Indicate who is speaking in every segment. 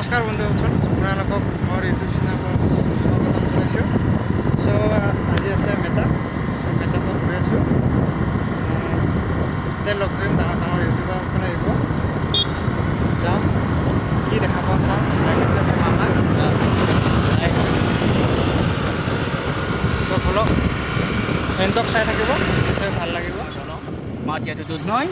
Speaker 1: নমস্কাৰ বন্ধুসকল, আপোনালোকক মোৰ ইউটিউব চেনেলত স্বাগতম জনাইছোঁ। আজি আছে মেটাপত গৈ আছোঁ। তাতে লগ কৰিম ডাঙৰ ইউটিউবাৰসকলে আহিব। যাম, কি দেখা পাওঁ চাম। আছে মামা তো বলক, এণ্টক চাই থাকিব, নিশ্চয় ভাল লাগিব।
Speaker 2: মাছ ইয়াতে দুধ নয়।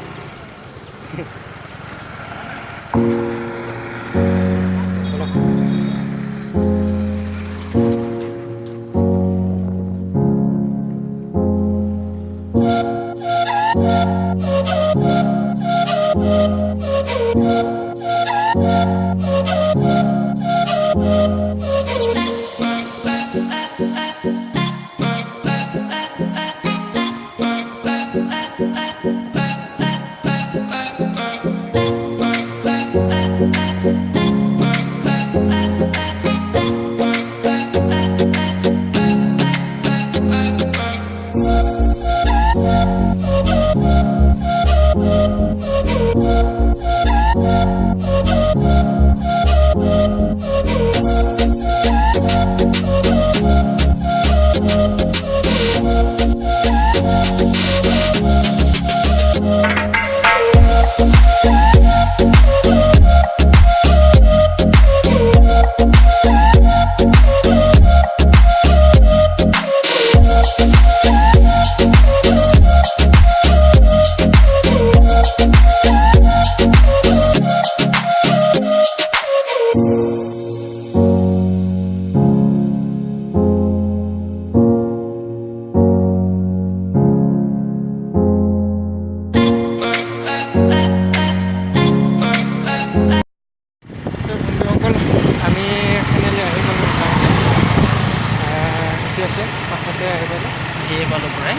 Speaker 1: কাষতে আহি পালোঁ।
Speaker 2: আহিয়ে পালোঁ পৰাই।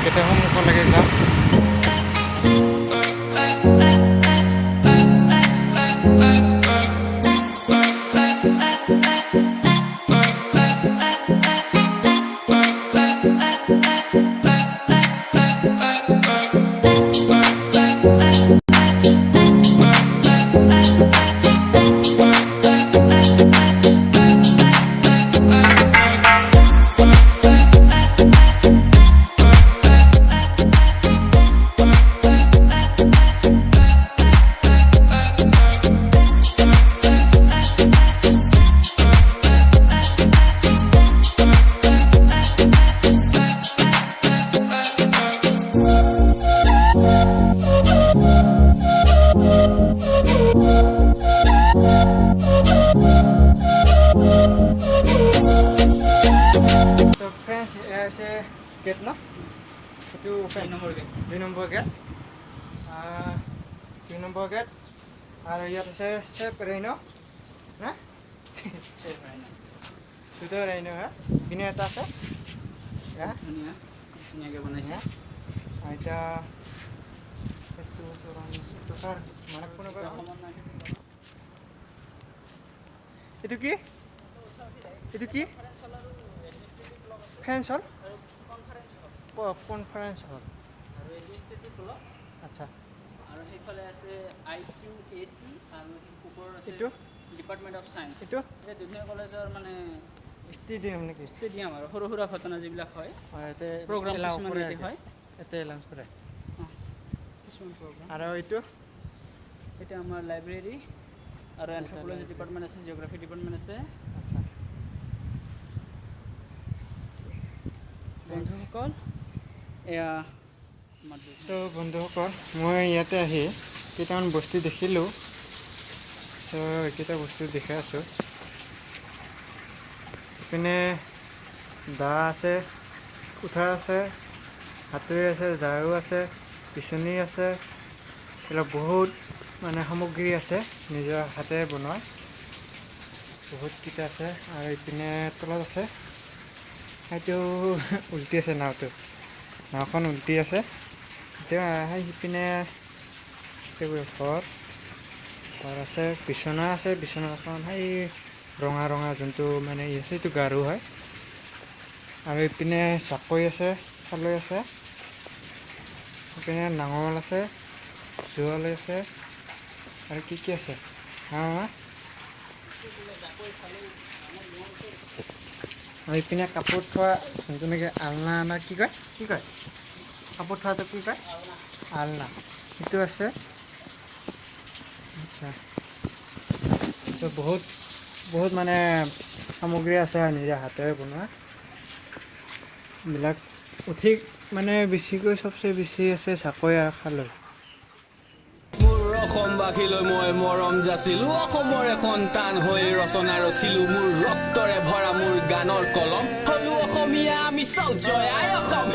Speaker 1: গেটৰ সন্মুখলৈকে যাম। গেট ন, সেইটো 2 নম্বৰ গেট। 2 number gate. আৰু ইয়াত আছে চেফ ৰেইন না, দুটা ৰেইন হা, পিনে এটা আছে
Speaker 2: ধুনীয়াকৈ বনাইছে।
Speaker 1: এতিয়া মানে কোনোবা এইটো কি ফ্ৰেন্স হল, কনফাৰেন্স হল।
Speaker 2: আৰু এইটো ষ্টেটিক ব্লক।
Speaker 1: আচ্ছা,
Speaker 2: আৰু সেইফালে আছে IQAC আৰু ওপৰত আছে
Speaker 1: এইটো
Speaker 2: ডিপাৰ্টমেণ্ট অফ চায়েন্স।
Speaker 1: এইটো
Speaker 2: এই দুধনৈ কলেজৰ মানে
Speaker 1: ষ্টেডিয়াম নেকি?
Speaker 2: ষ্টেডিয়াম আৰু সৰু সুৰা ঘটনা যিবিলাক হয়,
Speaker 1: ইয়াতে
Speaker 2: প্ৰগ্ৰাম কিছুমান ইয়াতে হয়,
Speaker 1: ইয়াতে এলাউন্স কৰে
Speaker 2: কিছুমান প্ৰগ্ৰাম।
Speaker 1: আৰু এইটো
Speaker 2: আমাৰ লাইব্ৰেৰী আৰু এনথ্ৰপলজি ডিপাৰ্টমেণ্ট আছে, জিঅ'গ্ৰাফী ডিপাৰ্টমেণ্ট আছে।
Speaker 1: আচ্ছা
Speaker 2: বন্ধুসকল, এয়া
Speaker 1: তো বন্ধুসকল, মই ইয়াতে আহি কেইটামান বস্তু দেখিলোঁ। এইকেইটা বস্তু দেখাই আছোঁ। ইপিনে দা আছে, কুঠাৰ আছে, হাতুৰি আছে, ঝাৰু আছে, বিচনী আছে, এইবিলাক বহুত মানে সামগ্ৰী আছে নিজৰ হাতে বনোৱা, বহুতকেইটা আছে। আৰু ইপিনে তলত আছে, সেইটো উল্টি আছে, নাওখন উল্টি আছে। এতিয়া সিপিনে ঘৰ আছে, বিচনা আছে, বিচনাখন সেই ৰঙা যোনটো মানে ই আছে, এইটো গাৰু হয়। আৰু ইপিনে জাকৈ আছে, খালৈ আছে, ইপিনে নাঙল আছে, জুৱালি আছে, আৰু কি আছে হা আৰু ইপিনে কাপোৰ থোৱা যোনটো আলনা না কি কয় কাপোৰ থোৱাটো কি কয় আলনা সেইটো আছে আচ্ছা তো বহুত মানে সামগ্ৰী আছে আৰু নিজে হাতেৰে বনোৱা বিলাক উঠি মানে বেছিকৈ চবচে বেছি আছে চাপৰি আৰু খালৈ
Speaker 3: অসমবাসীলৈ মই মৰম যাচিলো অসমৰে সন্তান হৈ ৰচনা ৰচিলো মোৰ ৰক্তৰে ভৰা মোৰ গানৰ কলম হলো অসমীয়া আমি চাও জয় আই অসম